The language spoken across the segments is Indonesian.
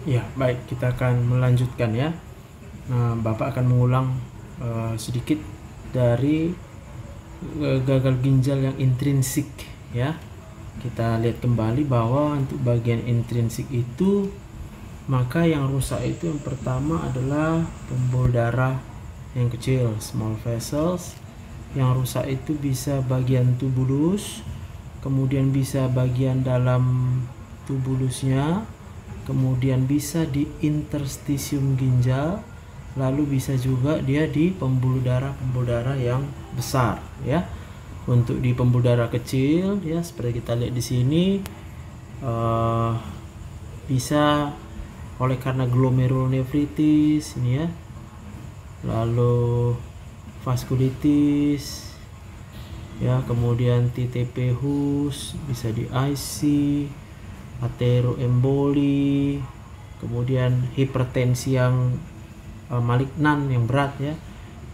Ya, baik, kita akan melanjutkan ya. Nah, Bapak akan mengulang sedikit dari gagal ginjal yang intrinsik ya. Kita lihat kembali bahwa untuk bagian intrinsik itu, maka yang rusak itu yang pertama adalah pembuluh darah yang kecil, small vessels. Yang rusak itu bisa bagian tubulus, kemudian bisa bagian dalam tubulusnya, kemudian bisa di interstisium ginjal, lalu bisa juga dia di pembuluh darah yang besar ya. Untuk di pembuluh darah kecil ya, seperti kita lihat di sini, bisa oleh karena glomerulonefritis ini ya, lalu vaskulitis ya, kemudian TTP Hus, bisa di IC, ateroemboli, kemudian hipertensi yang malignan yang berat ya,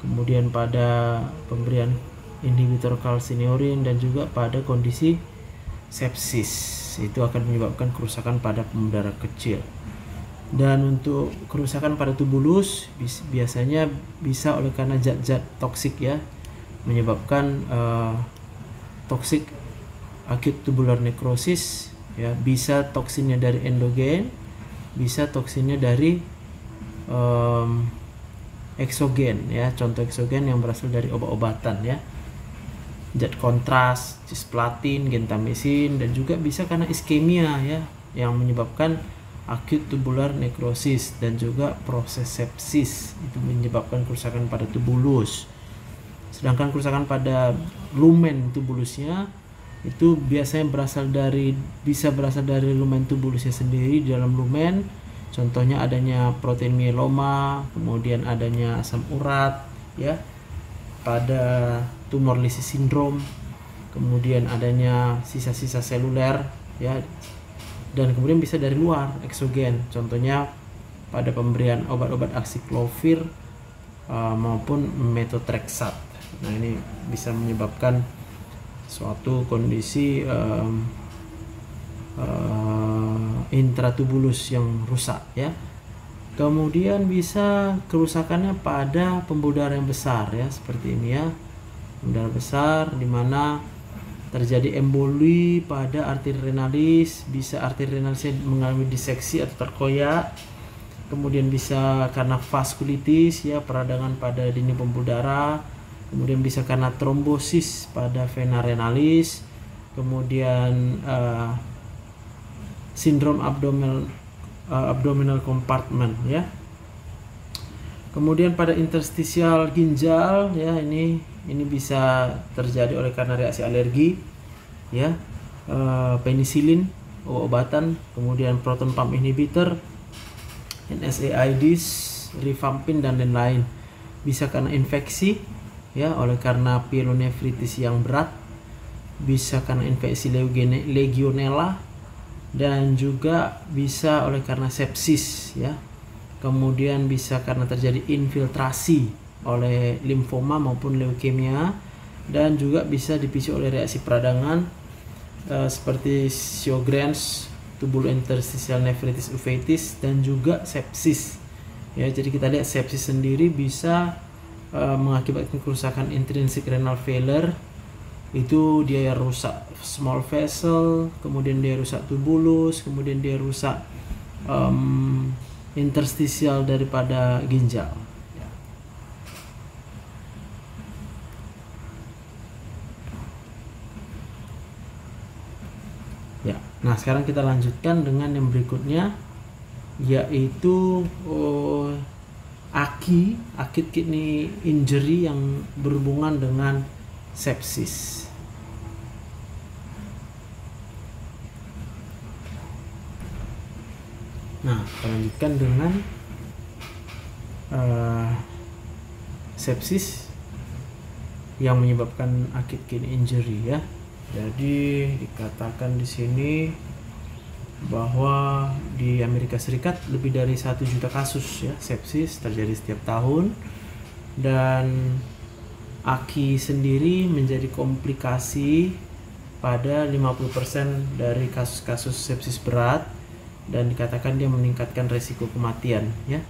kemudian pada pemberian inhibitor kalsinurin, dan juga pada kondisi sepsis itu akan menyebabkan kerusakan pada pembuluh darah kecil. Dan untuk kerusakan pada tubulus biasanya bisa oleh karena zat-zat toksik ya, menyebabkan toxic acute tubular necrosis ya. Bisa toksinnya dari endogen, bisa toksinnya dari eksogen ya. Contoh eksogen yang berasal dari obat-obatan ya, zat kontras, cisplatin, gentamicin, dan juga bisa karena iskemia ya, yang menyebabkan acute tubular necrosis, dan juga proses sepsis itu menyebabkan kerusakan pada tubulus. Sedangkan kerusakan pada lumen tubulusnya itu biasanya bisa berasal dari lumen tubulusnya sendiri. Di dalam lumen contohnya adanya protein mieloma, kemudian adanya asam urat ya, pada tumor lisis sindrom, kemudian adanya sisa-sisa seluler ya, dan kemudian bisa dari luar eksogen, contohnya pada pemberian obat-obat asiklovir maupun methotrexate. Nah, ini bisa menyebabkan suatu kondisi intratubulus yang rusak ya. Kemudian bisa kerusakannya pada pembuluh darah yang besar ya, seperti ini ya, pembuluh darah besar di mana terjadi emboli pada arteri renalis, bisa arteri renalisnya mengalami diseksi atau terkoyak, kemudian bisa karena vaskulitis ya, peradangan pada dinding pembuluh darah, kemudian bisa karena trombosis pada vena renalis, kemudian sindrom abdominal compartment ya. Kemudian pada interstisial ginjal ya, ini bisa terjadi oleh karena reaksi alergi ya, penisilin, obat-obatan, kemudian proton pump inhibitor, NSAIDs, rifampin, dan lain-lain. Bisa karena infeksi ya, oleh karena pyelonefritis yang berat, bisa karena infeksi legionella, dan juga bisa oleh karena sepsis ya. Kemudian bisa karena terjadi infiltrasi oleh limfoma maupun leukemia, dan juga bisa dipicu oleh reaksi peradangan seperti Sjogren's, tubulointerstitial nephritis uveitis, dan juga sepsis ya. Jadi kita lihat sepsis sendiri bisa mengakibatkan kerusakan intrinsic renal failure, itu dia rusak small vessel, kemudian dia rusak tubulus, kemudian dia rusak interstisial daripada ginjal ya. Ya, nah sekarang kita lanjutkan dengan yang berikutnya, yaitu acute kidney injury yang berhubungan dengan sepsis. Nah, kita lanjutkan dengan sepsis yang menyebabkan acute kidney injury ya. Jadi dikatakan di sini bahwa di Amerika Serikat lebih dari 1 juta kasus ya sepsis terjadi setiap tahun, dan AKI sendiri menjadi komplikasi pada 50% dari kasus-kasus sepsis berat dan dikatakan dia meningkatkan resiko kematian ya.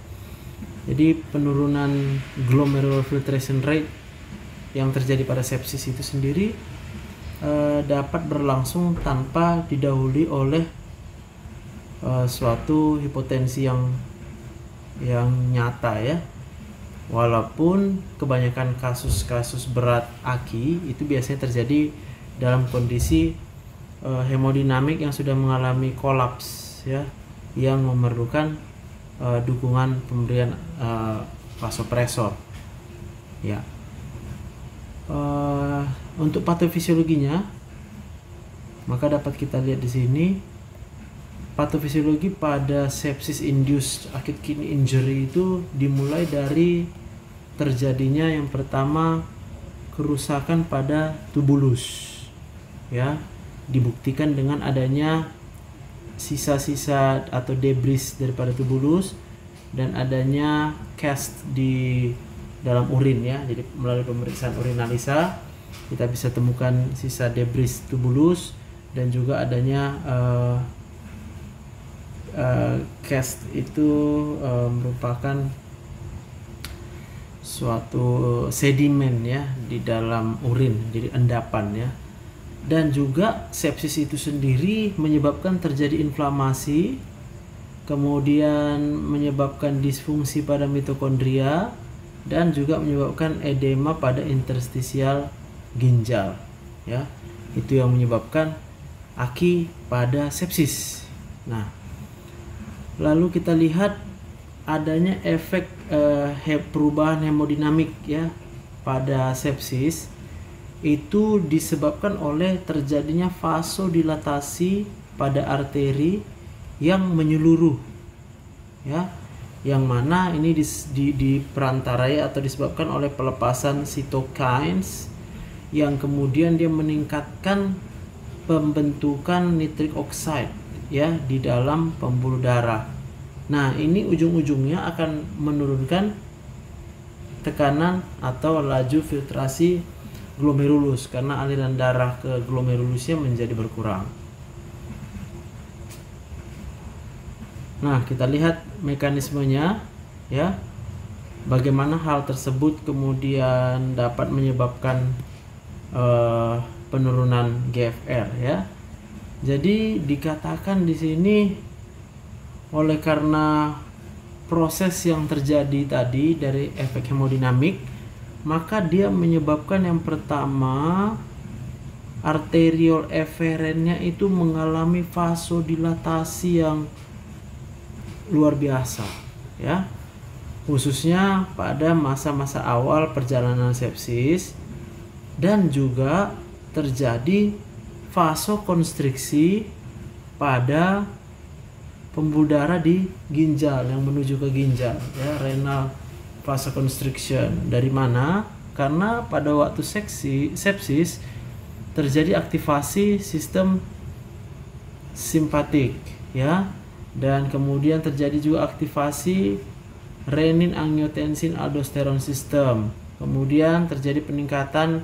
Jadi penurunan glomerular filtration rate yang terjadi pada sepsis itu sendiri dapat berlangsung tanpa didahului oleh suatu hipotensi yang nyata ya. Walaupun kebanyakan kasus-kasus berat AKI itu biasanya terjadi dalam kondisi hemodinamik yang sudah mengalami kolaps ya, yang memerlukan dukungan pemberian vasopresor ya. Untuk patofisiologinya maka dapat kita lihat di sini. Patofisiologi pada sepsis induced acute kidney injury itu dimulai dari terjadinya yang pertama kerusakan pada tubulus ya, dibuktikan dengan adanya sisa-sisa atau debris daripada tubulus dan adanya cast di dalam urin ya. Jadi melalui pemeriksaan urinalisa kita bisa temukan sisa debris tubulus dan juga adanya cast itu merupakan suatu sedimen ya di dalam urin, jadi endapan ya. Dan juga sepsis itu sendiri menyebabkan terjadi inflamasi, kemudian menyebabkan disfungsi pada mitokondria dan juga menyebabkan edema pada interstisial ginjal ya. Itu yang menyebabkan AKI pada sepsis. Nah, lalu kita lihat adanya efek perubahan hemodinamik ya pada sepsis itu disebabkan oleh terjadinya vasodilatasi pada arteri yang menyeluruh ya, yang mana ini diperantarai atau disebabkan oleh pelepasan cytokines yang kemudian dia meningkatkan pembentukan nitric oxide ya di dalam pembuluh darah. Nah, ini ujung-ujungnya akan menurunkan tekanan atau laju filtrasi glomerulus karena aliran darah ke glomerulusnya menjadi berkurang. Nah, kita lihat mekanismenya ya. Bagaimana hal tersebut kemudian dapat menyebabkan penurunan GFR ya. Jadi dikatakan di sini oleh karena proses yang terjadi tadi dari efek hemodinamik, maka dia menyebabkan yang pertama arteriol efferentnya itu mengalami vasodilatasi yang luar biasa ya, khususnya pada masa-masa awal perjalanan sepsis, dan juga terjadi vasokonstriksi pada pembuluh darah di ginjal yang menuju ke ginjal ya, renal vasoconstriction. Dari mana? Karena pada waktu sepsis terjadi aktivasi sistem simpatik ya, dan kemudian terjadi juga aktivasi renin angiotensin aldosteron system, kemudian terjadi peningkatan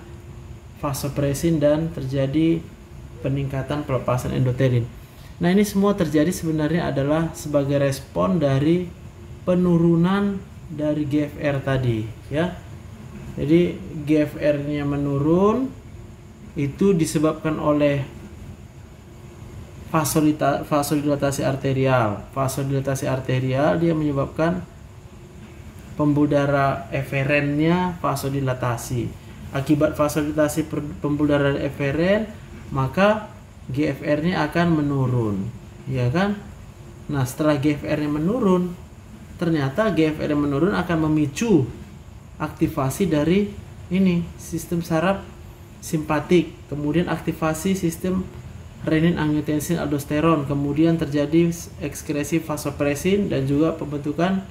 vasopresin dan terjadi peningkatan pelepasan endotelin. Nah, ini semua terjadi sebenarnya adalah sebagai respon dari penurunan dari GFR tadi ya. Jadi GFR-nya menurun itu disebabkan oleh vasodilatasi arterial. Vasodilatasi arterial dia menyebabkan pembuluh darah efferentnya vasodilatasi. Akibat vasodilatasi pembuluh darah efferent, maka GFR-nya akan menurun, ya kan? Nah, setelah GFR-nya menurun, ternyata GFR yang menurun akan memicu aktivasi dari ini sistem saraf simpatik, kemudian aktivasi sistem renin angiotensin aldosteron, kemudian terjadi ekskresi vasopresin dan juga pembentukan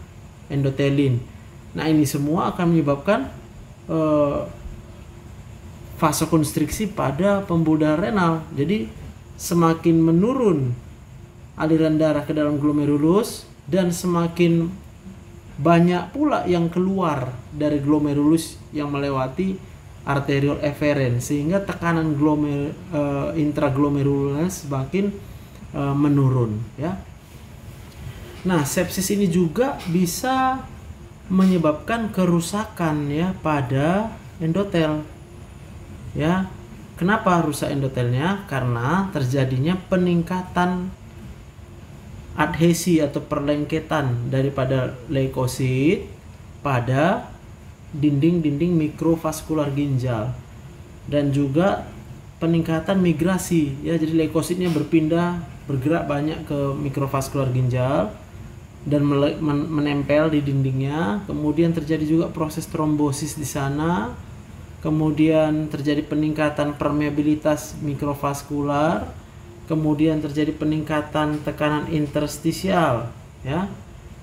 endotelin. Nah, ini semua akan menyebabkan vasokonstriksi pada pembuluh darah renal. Jadi semakin menurun aliran darah ke dalam glomerulus dan semakin banyak pula yang keluar dari glomerulus yang melewati arteriol efferent, sehingga tekanan intraglomerulus semakin menurun ya. Nah, sepsis ini juga bisa menyebabkan kerusakan ya pada endotel. Ya. Kenapa rusak endotelnya? Karena terjadinya peningkatan adhesi atau perlengketan daripada leukosit pada dinding-dinding mikrovaskular ginjal, dan juga peningkatan migrasi ya. Jadi leukositnya bergerak banyak ke mikrovaskular ginjal dan menempel di dindingnya. Kemudian terjadi juga proses trombosis di sana. Kemudian terjadi peningkatan permeabilitas mikrovaskular, kemudian terjadi peningkatan tekanan interstisial ya,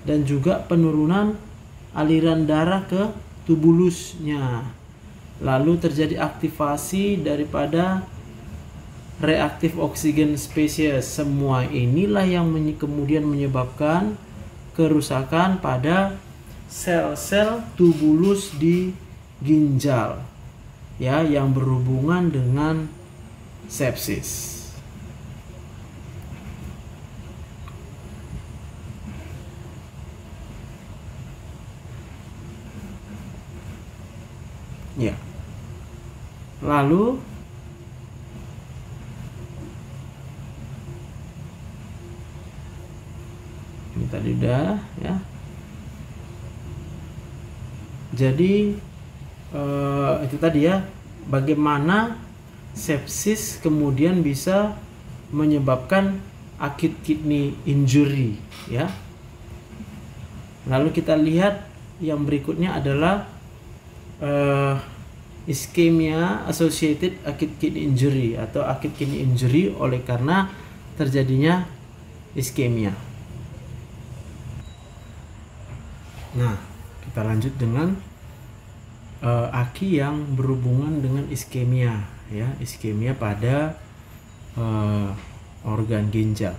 dan juga penurunan aliran darah ke tubulusnya. Lalu terjadi aktivasi daripada reaktif oksigen spesies. Semua inilah yang kemudian menyebabkan kerusakan pada sel-sel tubulus di ginjal ya, yang berhubungan dengan sepsis. Ya. Lalu ini tadi udah ya. Jadi itu tadi ya, bagaimana sepsis kemudian bisa menyebabkan acute kidney injury ya. Lalu kita lihat yang berikutnya adalah ischemia associated acute kidney injury atau acute kidney injury oleh karena terjadinya iskemia. Nah, kita lanjut dengan aki yang berhubungan dengan iskemia ya, iskemia pada organ ginjal.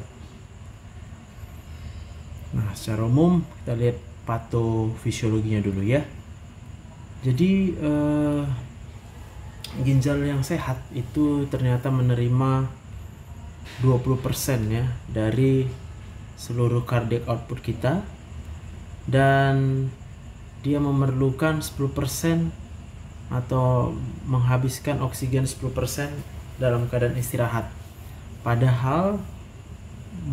Nah, secara umum kita lihat patofisiologinya dulu ya. Jadi ginjal yang sehat itu ternyata menerima 20% ya dari seluruh cardiac output kita, dan dia memerlukan 10% atau menghabiskan oksigen 10% dalam keadaan istirahat. Padahal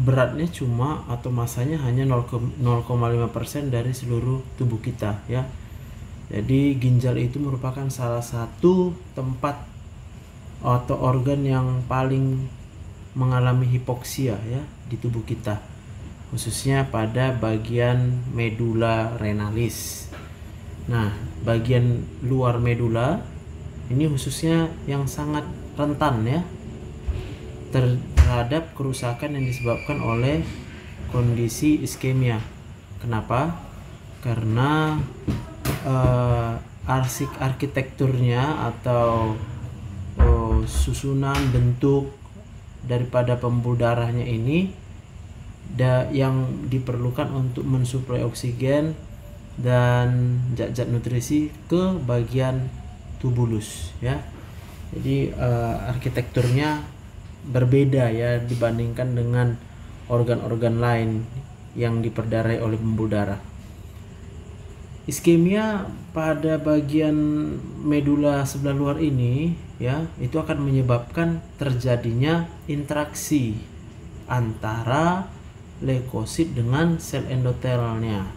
beratnya cuma atau masanya hanya 0,5% dari seluruh tubuh kita ya. Jadi ginjal itu merupakan salah satu tempat atau organ yang paling mengalami hipoksia ya di tubuh kita, khususnya pada bagian medula renalis. Nah, bagian luar medula ini khususnya yang sangat rentan ya terhadap kerusakan yang disebabkan oleh kondisi iskemia. Kenapa? Karena arsitekturnya atau susunan bentuk daripada pembuluh darahnya ini yang diperlukan untuk mensuplai oksigen dan zat-zat nutrisi ke bagian tubulus ya. Jadi arsitekturnya berbeda ya dibandingkan dengan organ-organ lain yang diperdarai oleh pembuluh darah. Iskemia pada bagian medula sebelah luar ini ya, itu akan menyebabkan terjadinya interaksi antara leukosit dengan sel endotelnya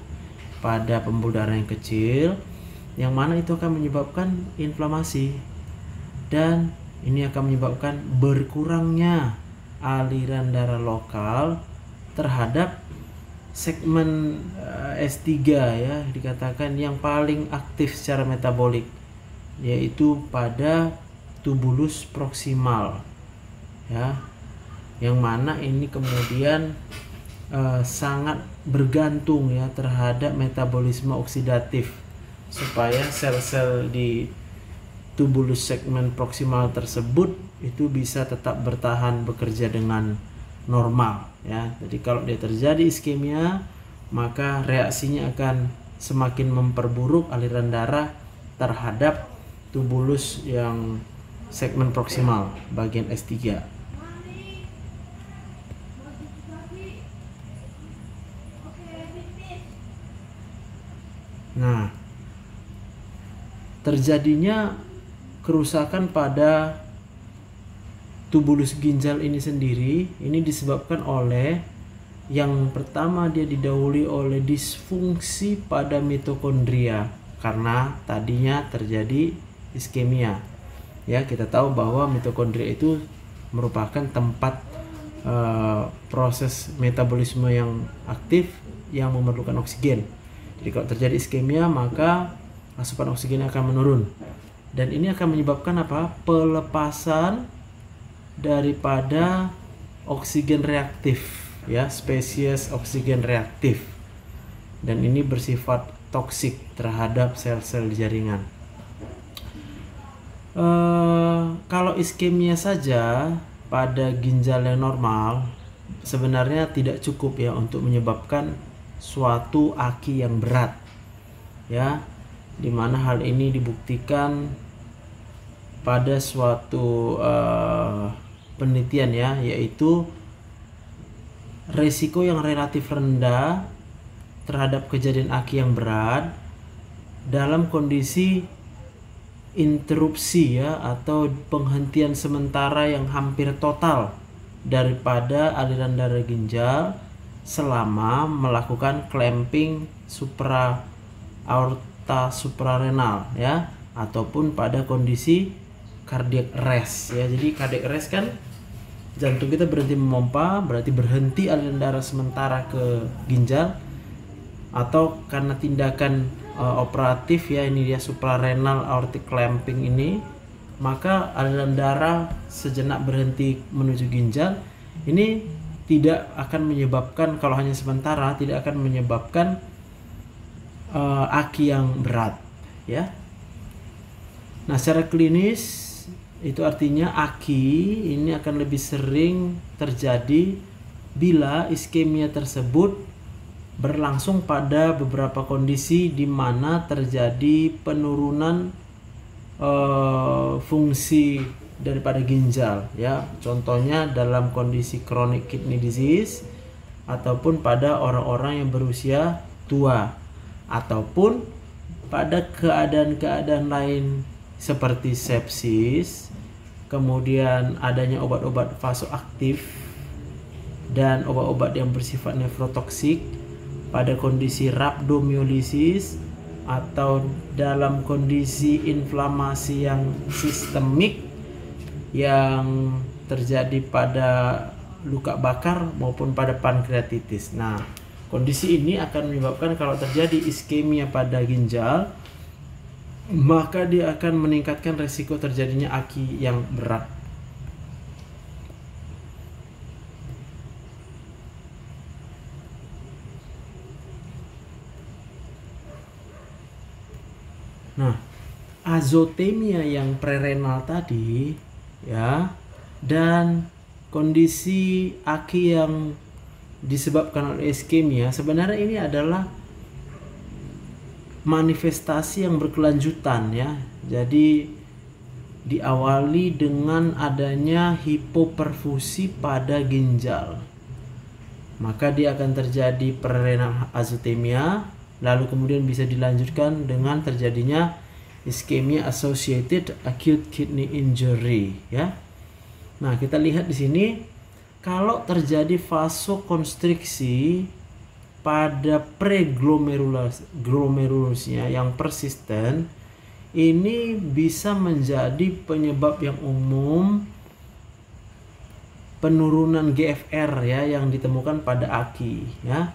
pada pembuluh darah yang kecil, yang mana itu akan menyebabkan inflamasi, dan ini akan menyebabkan berkurangnya aliran darah lokal terhadap segmen S3 ya, dikatakan yang paling aktif secara metabolik, yaitu pada tubulus proksimal ya, yang mana ini kemudian sangat bergantung ya terhadap metabolisme oksidatif supaya sel-sel di tubulus segmen proksimal tersebut itu bisa tetap bertahan bekerja dengan normal ya. Jadi kalau dia terjadi iskemia, maka reaksinya akan semakin memperburuk aliran darah terhadap tubulus yang segmen proksimal bagian S3. Nah, terjadinya kerusakan pada tubulus ginjal ini sendiri ini disebabkan oleh yang pertama, dia didahului oleh disfungsi pada mitokondria karena tadinya terjadi iskemia. Ya, kita tahu bahwa mitokondria itu merupakan tempat proses metabolisme yang aktif yang memerlukan oksigen. Jadi kalau terjadi iskemia, maka asupan oksigen akan menurun. Dan ini akan menyebabkan apa? Pelepasan daripada oksigen reaktif, ya, spesies oksigen reaktif. Dan ini bersifat toksik terhadap sel-sel jaringan. Kalau iskemia saja pada ginjal yang normal sebenarnya tidak cukup ya untuk menyebabkan suatu aki yang berat, ya, dimana hal ini dibuktikan pada suatu penelitian ya, yaitu resiko yang relatif rendah terhadap kejadian aki yang berat dalam kondisi interupsi ya, atau penghentian sementara yang hampir total daripada aliran darah ginjal selama melakukan clamping aorta suprarenal ya, ataupun pada kondisi cardiac arrest ya. Jadi cardiac arrest kan jantung kita berhenti memompa, berarti berhenti aliran darah sementara ke ginjal, atau karena tindakan operatif ya, ini dia suprarenal aortic clamping ini, maka aliran darah sejenak berhenti menuju ginjal. Ini tidak akan menyebabkan, kalau hanya sementara, tidak akan menyebabkan aki yang berat ya. Nah, secara klinis itu artinya aki ini akan lebih sering terjadi bila iskemia tersebut berlangsung pada beberapa kondisi di mana terjadi penurunan fungsi daripada ginjal ya. Contohnya dalam kondisi chronic kidney disease, ataupun pada orang-orang yang berusia tua, ataupun pada keadaan-keadaan lain seperti sepsis, kemudian adanya obat-obat vasoaktif dan obat-obat yang bersifat nefrotoksik, pada kondisi rhabdomyolysis, atau dalam kondisi inflamasi yang sistemik yang terjadi pada luka bakar maupun pada pankreatitis. Nah, kondisi ini akan menyebabkan kalau terjadi iskemia pada ginjal, maka dia akan meningkatkan resiko terjadinya aki yang berat. Nah, azotemia yang prerenal tadi ya, dan kondisi aki yang disebabkan oleh iskemia, sebenarnya ini adalah manifestasi yang berkelanjutan ya. Jadi diawali dengan adanya hipoperfusi pada ginjal, maka dia akan terjadi prerenal azotemia, lalu kemudian bisa dilanjutkan dengan terjadinya iskemia associated acute kidney injury ya. Nah, kita lihat di sini kalau terjadi vasokonstriksi pada preglomerulusnya yang persisten, ini bisa menjadi penyebab yang umum penurunan GFR ya yang ditemukan pada aki ya.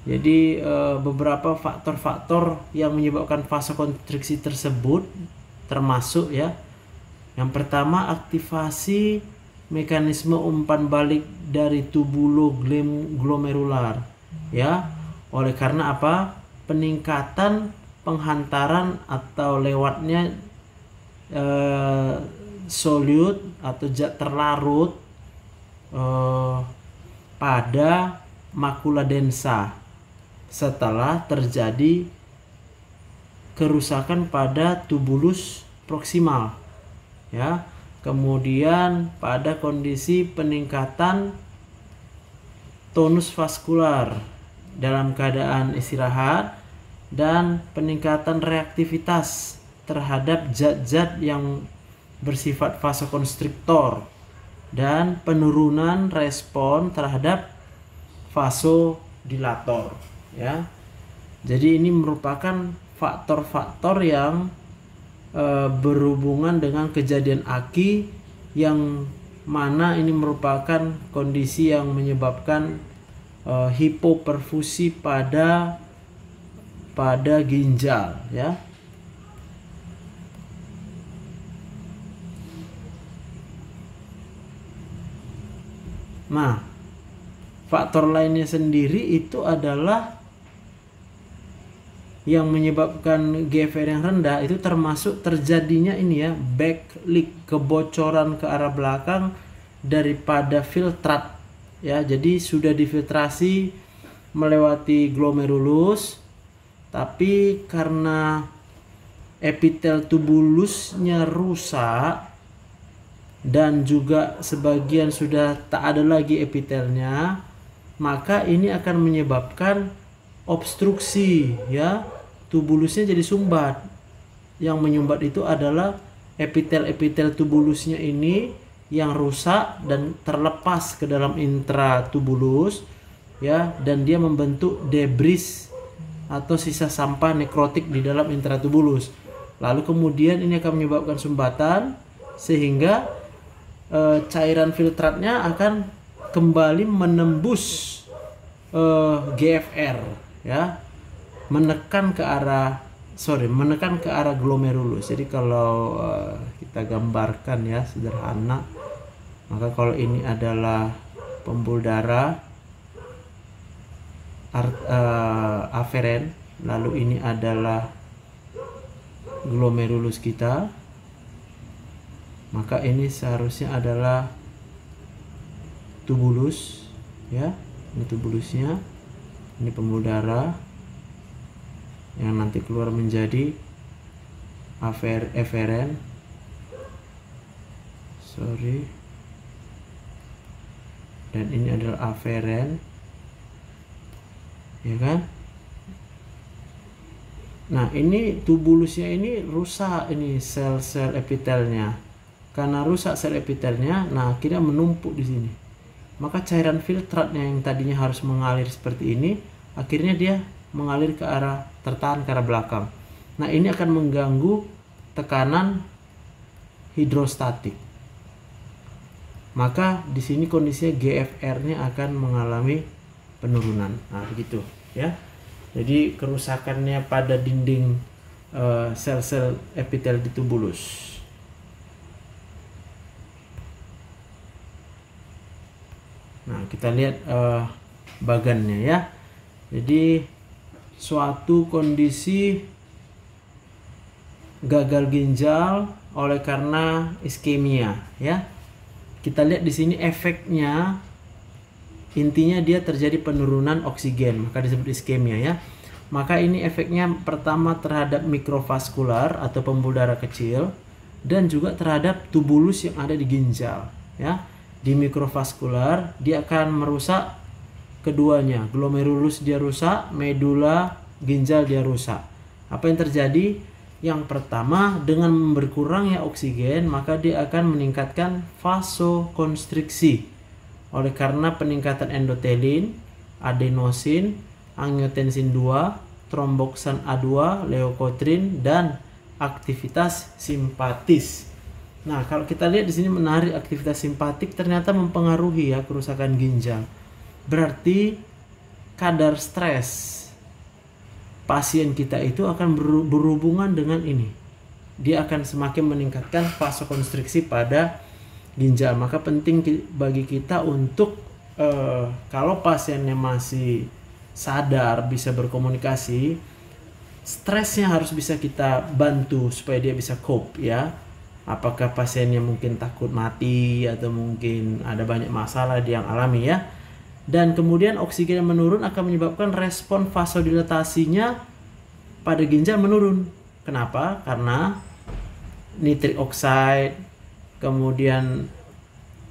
Jadi beberapa faktor-faktor yang menyebabkan vasokonstriksi tersebut termasuk ya, yang pertama aktivasi mekanisme umpan balik dari tubuloglomerular ya, oleh karena apa? Peningkatan penghantaran atau lewatnya solut atau zat terlarut pada makula densa setelah terjadi kerusakan pada tubulus proksimal ya. Kemudian pada kondisi peningkatan tonus vaskular dalam keadaan istirahat, dan peningkatan reaktivitas terhadap zat-zat yang bersifat vasokonstriktor dan penurunan respon terhadap vasodilator ya. Jadi ini merupakan faktor-faktor yang berhubungan dengan kejadian aki, yang mana ini merupakan kondisi yang menyebabkan hipoperfusi pada ginjal ya. Nah, faktor lainnya sendiri itu adalah yang menyebabkan GFR yang rendah itu termasuk terjadinya ini ya, back leak, kebocoran ke arah belakang daripada filtrat ya. Jadi sudah difiltrasi melewati glomerulus, tapi karena epitel tubulusnya rusak dan juga sebagian sudah tak ada lagi epitelnya, maka ini akan menyebabkan obstruksi ya, tubulusnya jadi sumbat. Yang menyumbat itu adalah epitel tubulusnya ini yang rusak dan terlepas ke dalam intratubulus ya, dan dia membentuk debris atau sisa sampah nekrotik di dalam intratubulus. Lalu kemudian ini akan menyebabkan sumbatan sehingga cairan filtratnya akan kembali menembus GFR ya, menekan ke arah glomerulus. Jadi kalau kita gambarkan ya sederhana, maka kalau ini adalah pembuluh darah aferen, lalu ini adalah glomerulus kita, maka ini seharusnya adalah tubulus ya. Ini tubulusnya, ini pembuluh darah yang nanti keluar menjadi eferen, dan ini adalah aferen ya kan. Nah, ini tubulusnya ini rusak, ini sel-sel epitelnya. Karena rusak sel epitelnya, nah akhirnya menumpuk di sini. Maka cairan filtratnya yang tadinya harus mengalir seperti ini, akhirnya dia mengalir ke arah, tertahan ke arah belakang. Nah, ini akan mengganggu tekanan hidrostatik. Maka di sini kondisinya GFR-nya akan mengalami penurunan. Nah, begitu ya. Jadi kerusakannya pada dinding sel-sel epitel di tubulus. Nah, kita lihat bagannya ya. Jadi suatu kondisi gagal ginjal oleh karena iskemia ya. Kita lihat di sini efeknya, intinya dia terjadi penurunan oksigen, maka disebut iskemia ya. Maka ini efeknya pertama terhadap mikrovaskular atau pembuluh darah kecil, dan juga terhadap tubulus yang ada di ginjal ya. Di mikrovaskular dia akan merusak keduanya, glomerulus dia rusak, medula ginjal dia rusak. Apa yang terjadi? Yang pertama, dengan berkurangnya oksigen, maka dia akan meningkatkan vasokonstriksi oleh karena peningkatan endotelin, adenosin, angiotensin 2, tromboksan A2, leukotrin, dan aktivitas simpatis. Nah, kalau kita lihat di sini menarik, aktivitas simpatik ternyata mempengaruhi ya kerusakan ginjal. Berarti kadar stres pasien kita itu akan berhubungan dengan ini. Dia akan semakin meningkatkan vasokonstriksi pada ginjal. Maka penting bagi kita untuk kalau pasiennya masih sadar, bisa berkomunikasi, stresnya harus bisa kita bantu supaya dia bisa cope ya. Apakah pasiennya mungkin takut mati atau mungkin ada banyak masalah dia yang alami ya. Dan kemudian oksigen yang menurun akan menyebabkan respon vasodilatasinya pada ginjal menurun. Kenapa? Karena nitric oxide, kemudian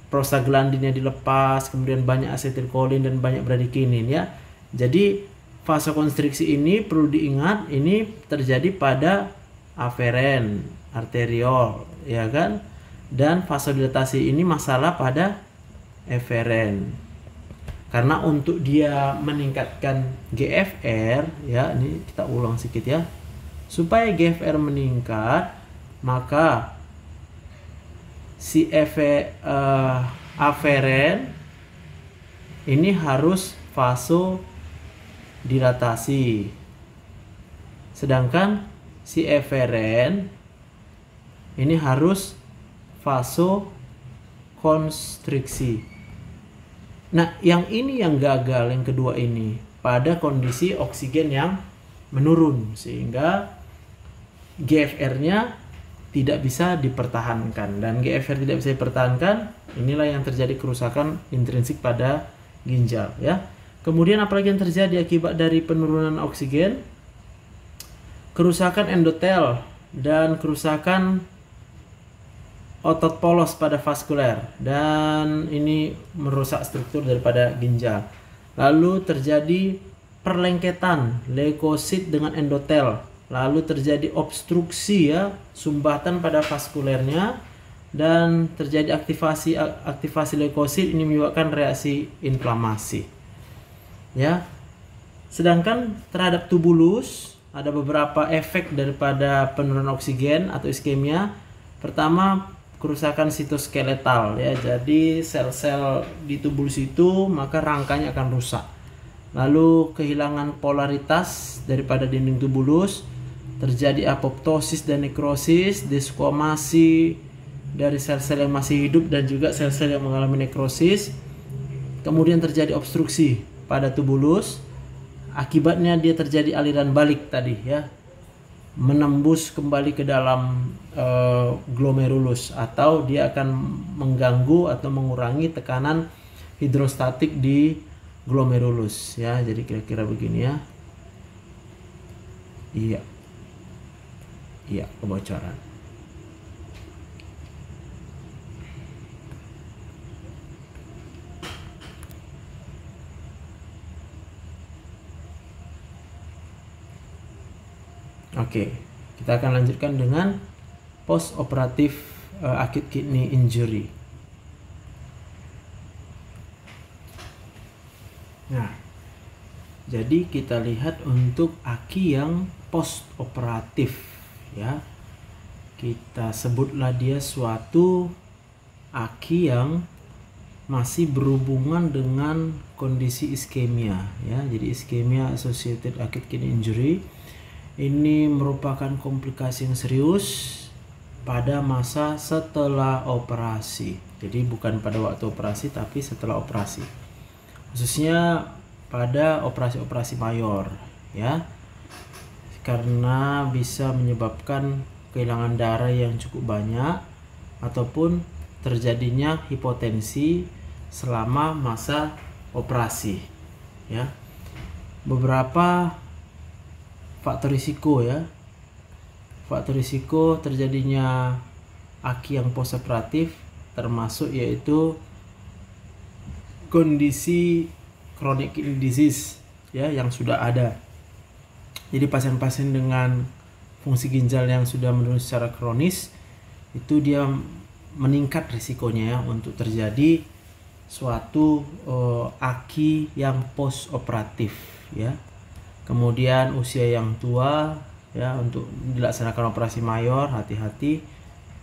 prostaglandinnya dilepas, kemudian banyak asetilkolin dan banyak bradikinin ya. Jadi Vasokonstriksi ini perlu diingat, ini terjadi pada aferen, arteriol, ya kan? Dan vasodilatasi ini masalah pada eferen. Karena untuk dia meningkatkan GFR, ya, ini kita ulang sedikit ya. Supaya GFR meningkat, maka si aferen ini harus vasodilatasi. Sedangkan si eferen ini harus vasokonstriksi. Nah, yang ini yang gagal, yang kedua ini pada kondisi oksigen yang menurun sehingga GFR-nya tidak bisa dipertahankan, dan GFR tidak bisa dipertahankan, inilah yang terjadi kerusakan intrinsik pada ginjal ya. Kemudian apalagi yang terjadi akibat dari penurunan oksigen? Kerusakan endotel dan kerusakan otot polos pada vaskuler, dan ini merusak struktur daripada ginjal. Lalu terjadi perlengketan leukosit dengan endotel, lalu terjadi obstruksi ya, sumbatan pada vaskulernya, dan terjadi aktivasi leukosit, ini menyebabkan reaksi inflamasi ya. Sedangkan terhadap tubulus ada beberapa efek daripada penurunan oksigen atau iskemia. Pertama, kerusakan sitoskeletal ya, jadi sel-sel di tubulus itu maka rangkanya akan rusak. Lalu kehilangan polaritas daripada dinding tubulus, terjadi apoptosis dan nekrosis, desquamasi dari sel-sel yang masih hidup dan juga sel-sel yang mengalami nekrosis. Kemudian terjadi obstruksi pada tubulus, akibatnya dia terjadi aliran balik tadi ya, menembus kembali ke dalam glomerulus, atau dia akan mengganggu atau mengurangi tekanan hidrostatik di glomerulus ya. Jadi kira-kira begini ya. Iya, kebocoran. Oke, kita akan lanjutkan dengan post operatif acute kidney injury. Nah, jadi kita lihat untuk aki yang post operatif ya, kita sebutlah dia suatu aki yang masih berhubungan dengan kondisi iskemia ya. Jadi iskemia associated acute kidney injury ini merupakan komplikasi yang serius pada masa setelah operasi. Jadi bukan pada waktu operasi tapi setelah operasi, khususnya pada operasi-operasi mayor ya, karena bisa menyebabkan kehilangan darah yang cukup banyak ataupun terjadinya hipotensi selama masa operasi ya. Beberapa faktor risiko ya, faktor risiko terjadinya aki yang postoperatif termasuk yaitu kondisi chronic kidney disease ya yang sudah ada. Jadi pasien-pasien dengan fungsi ginjal yang sudah menurun secara kronis itu dia meningkat risikonya ya untuk terjadi suatu aki yang postoperatif ya. Kemudian usia yang tua ya, untuk dilaksanakan operasi mayor hati-hati.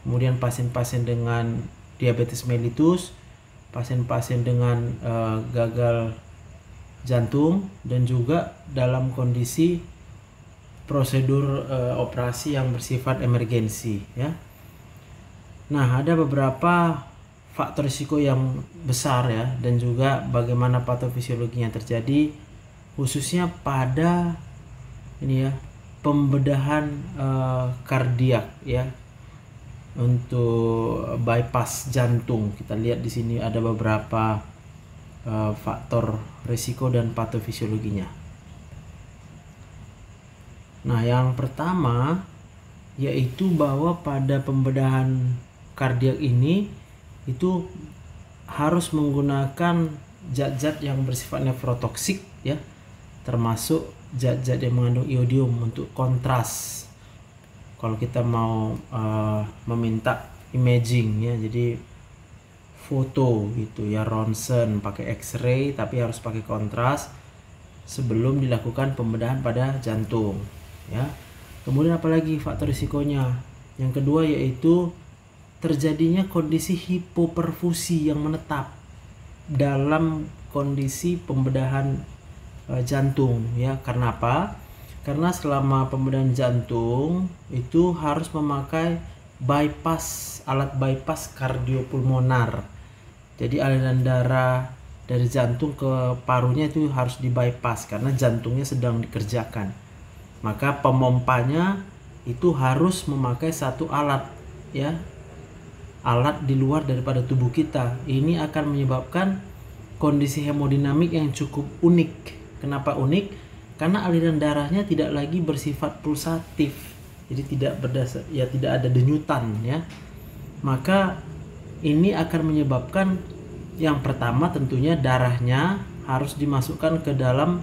Kemudian pasien-pasien dengan diabetes mellitus, pasien-pasien dengan gagal jantung, dan juga dalam kondisi prosedur operasi yang bersifat emergensi ya. Nah, ada beberapa faktor risiko yang besar ya, dan juga bagaimana patofisiologinya terjadi, khususnya pada ini ya, pembedahan kardiak ya, untuk bypass jantung. Kita lihat di sini ada beberapa faktor risiko dan patofisiologinya. Nah, yang pertama yaitu bahwa pada pembedahan kardiak ini itu harus menggunakan zat-zat yang bersifat nefrotoksik ya, termasuk zat-zat yang mengandung iodium untuk kontras. Kalau kita mau meminta imaging ya, jadi foto gitu ya, ronsen pakai X-ray tapi harus pakai kontras sebelum dilakukan pembedahan pada jantung ya. Kemudian apalagi faktor risikonya? Yang kedua yaitu terjadinya kondisi hipoperfusi yang menetap dalam kondisi pembedahan jantung ya. Karena apa? Karena selama pembedahan jantung itu harus memakai bypass, alat bypass kardiopulmonar. Jadi aliran darah dari jantung ke parunya itu harus di bypass karena jantungnya sedang dikerjakan. Maka pemompanya itu harus memakai satu alat ya, alat di luar daripada tubuh kita. Ini akan menyebabkan kondisi hemodinamik yang cukup unik. Kenapa unik? Karena aliran darahnya tidak lagi bersifat pulsatif, jadi tidak ada denyutan ya. Maka ini akan menyebabkan yang pertama tentunya darahnya harus dimasukkan ke dalam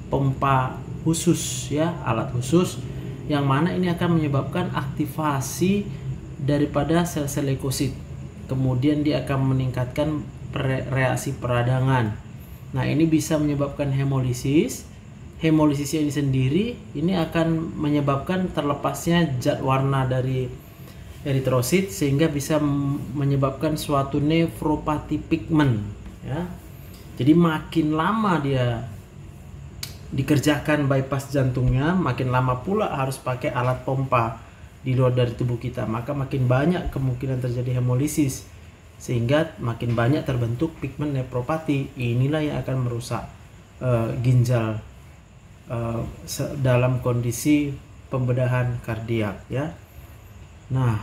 pompa khusus ya, alat khusus, yang mana ini akan menyebabkan aktivasi daripada sel-sel leukosit. Kemudian dia akan meningkatkan reaksi peradangan. Nah, ini bisa menyebabkan hemolisis. Hemolisis ini sendiri ini akan menyebabkan terlepasnya zat warna dari eritrosit sehingga bisa menyebabkan suatu nefropati pigment ya. Jadi makin lama dia dikerjakan bypass jantungnya, makin lama pula harus pakai alat pompa di luar dari tubuh kita, maka makin banyak kemungkinan terjadi hemolisis sehingga makin banyak terbentuk pigmen nefropati. Inilah yang akan merusak ginjal dalam kondisi pembedahan kardiak ya. Nah,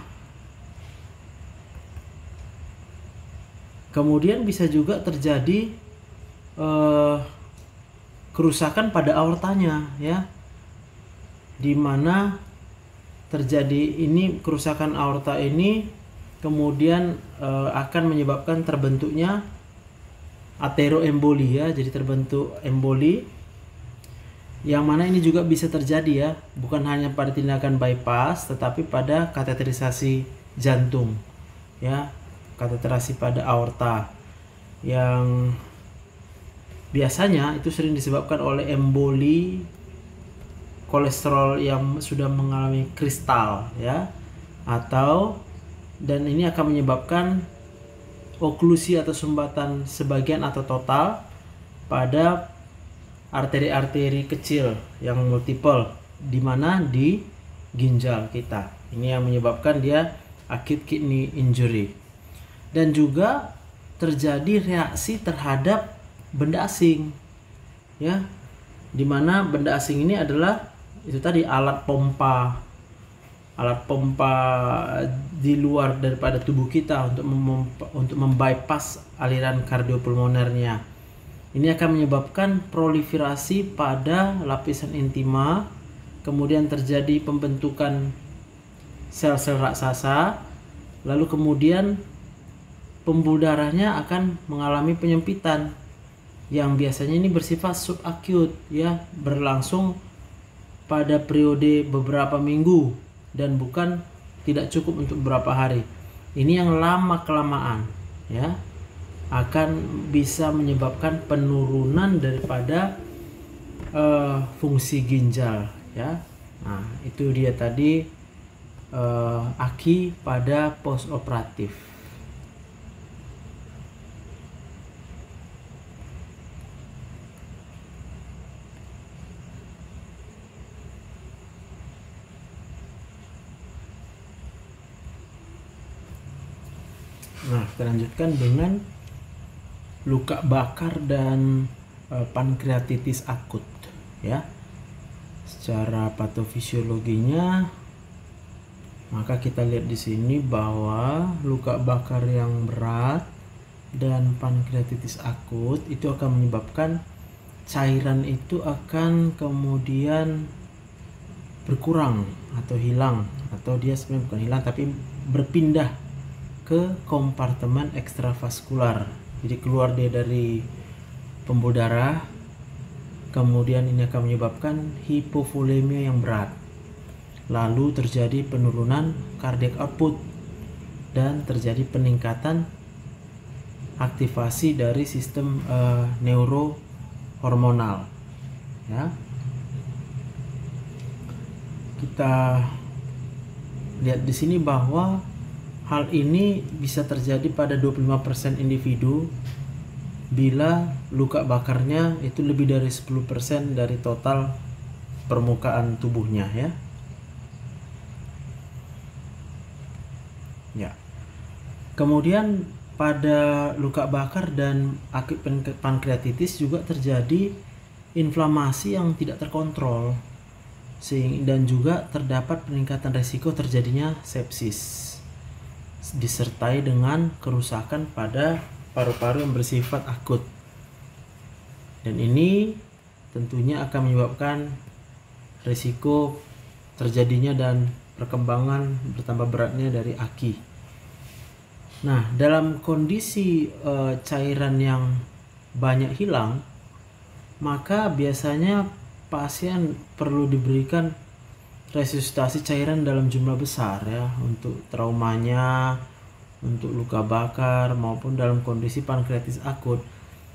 kemudian bisa juga terjadi kerusakan pada aortanya ya, dimana terjadi ini kerusakan aorta ini kemudian akan menyebabkan terbentuknya ateroemboli ya, jadi terbentuk emboli, yang mana ini juga bisa terjadi ya, bukan hanya pada tindakan bypass tetapi pada kateterisasi jantung ya, kateterisasi pada aorta yang biasanya itu sering disebabkan oleh emboli kolesterol yang sudah mengalami kristal ya, atau dan ini akan menyebabkan oklusi atau sumbatan sebagian atau total pada arteri-arteri kecil yang multiple di mana di ginjal kita. Ini yang menyebabkan dia acute kidney injury. Dan juga terjadi reaksi terhadap benda asing ya, dimana benda asing ini adalah itu tadi alat pompa di luar daripada tubuh kita untuk membypass aliran kardiopulmonernya. Ini akan menyebabkan proliferasi pada lapisan intima, kemudian terjadi pembentukan sel-sel raksasa, lalu kemudian pembuluh darahnya akan mengalami penyempitan yang biasanya ini bersifat subakut ya, berlangsung pada periode beberapa minggu dan bukan tidak cukup untuk beberapa hari. Ini yang lama kelamaan ya akan bisa menyebabkan penurunan daripada fungsi ginjal ya. Nah, itu dia tadi aki pada postoperatif. Nah, kita lanjutkan dengan luka bakar dan pankreatitis akut ya. Secara patofisiologinya, maka kita lihat di sini bahwa luka bakar yang berat dan pankreatitis akut itu akan menyebabkan cairan itu akan kemudian berkurang atau hilang, atau dia sebenarnya bukan hilang tapi berpindah ke kompartemen ekstravaskular. Jadi keluar dia dari pembuluh darah, kemudian ini akan menyebabkan hipovolemia yang berat, lalu terjadi penurunan cardiac output dan terjadi peningkatan aktivasi dari sistem neurohormonal ya. Kita lihat di sini bahwa hal ini bisa terjadi pada 25% individu bila luka bakarnya itu lebih dari 10% dari total permukaan tubuhnya ya. Ya. Kemudian pada luka bakar dan akut pankreatitis juga terjadi inflamasi yang tidak terkontrol, dan juga terdapat peningkatan resiko terjadinya sepsis disertai dengan kerusakan pada paru-paru yang bersifat akut, dan ini tentunya akan menyebabkan risiko terjadinya dan perkembangan bertambah beratnya dari AKI. Nah, dalam kondisi cairan yang banyak hilang, maka biasanya pasien perlu diberikan resusitasi cairan dalam jumlah besar ya, untuk traumanya, untuk luka bakar maupun dalam kondisi pankreatitis akut.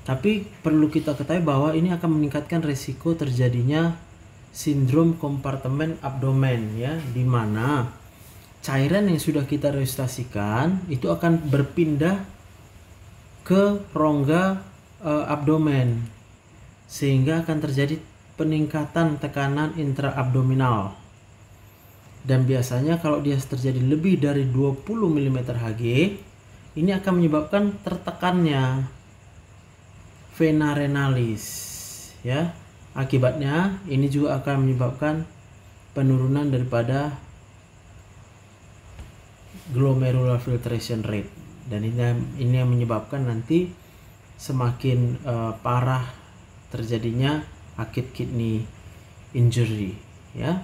Tapi perlu kita ketahui bahwa ini akan meningkatkan risiko terjadinya sindrom kompartemen abdomen ya, di mana cairan yang sudah kita resusitasikan itu akan berpindah ke rongga abdomen, sehingga akan terjadi peningkatan tekanan intraabdominal, dan biasanya kalau dia terjadi lebih dari 20 mm Hg, ini akan menyebabkan tertekannya vena renalis ya. Akibatnya ini juga akan menyebabkan penurunan daripada glomerular filtration rate, dan ini yang menyebabkan nanti semakin parah terjadinya acute kidney injury ya.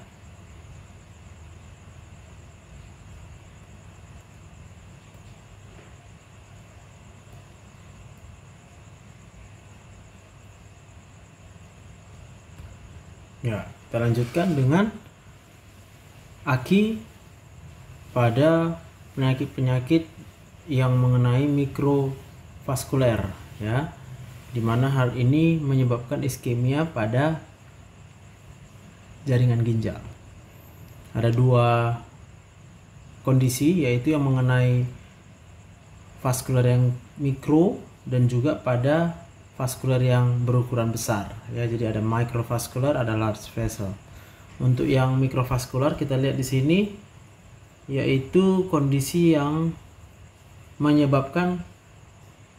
Ya, kita lanjutkan dengan AKI pada penyakit-penyakit yang mengenai mikrovaskuler ya, dimana hal ini menyebabkan iskemia pada jaringan ginjal. Ada dua kondisi, yaitu yang mengenai vaskuler yang mikro dan juga pada vaskuler yang berukuran besar ya. Jadi ada microvascular, ada large vessel. Untuk yang mikrovaskular kita lihat di sini, yaitu kondisi yang menyebabkan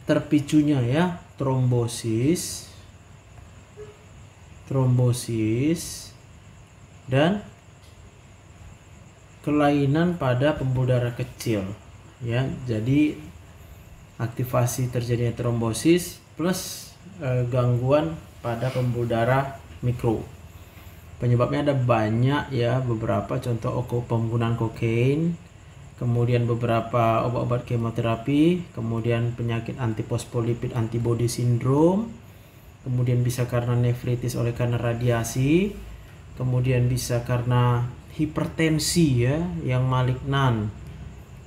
terpicunya ya trombosis dan kelainan pada pembuluh darah kecil ya. Jadi aktivasi terjadinya trombosis plus gangguan pada pembuluh darah mikro. Penyebabnya ada banyak ya, beberapa contoh penggunaan kokain, kemudian beberapa obat-obat kemoterapi, kemudian penyakit antifosfolipid antibody syndrome, kemudian bisa karena nefritis oleh karena radiasi, kemudian bisa karena hipertensi ya yang malignan.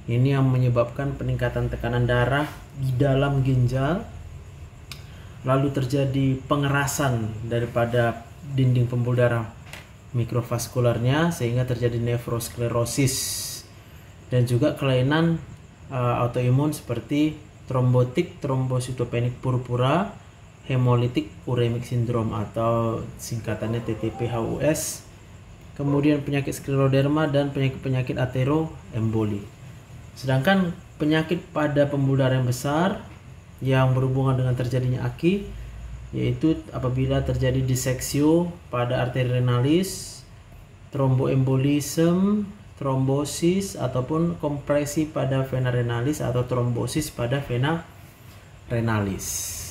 Ini yang menyebabkan peningkatan tekanan darah di dalam ginjal, lalu terjadi pengerasan daripada dinding pembuluh darah mikrovaskularnya sehingga terjadi nefrosklerosis, dan juga kelainan autoimun seperti trombotik trombositopenic purpura, hemolytic uremic syndrome atau singkatannya TTP-HUS, kemudian penyakit skleroderma dan penyakit ateroemboli. Sedangkan penyakit pada pembuluh darah yang besar yang berhubungan dengan terjadinya AKI, yaitu apabila terjadi diseksio pada arteri renalis, tromboembolisme, trombosis ataupun kompresi pada vena renalis atau trombosis pada vena renalis.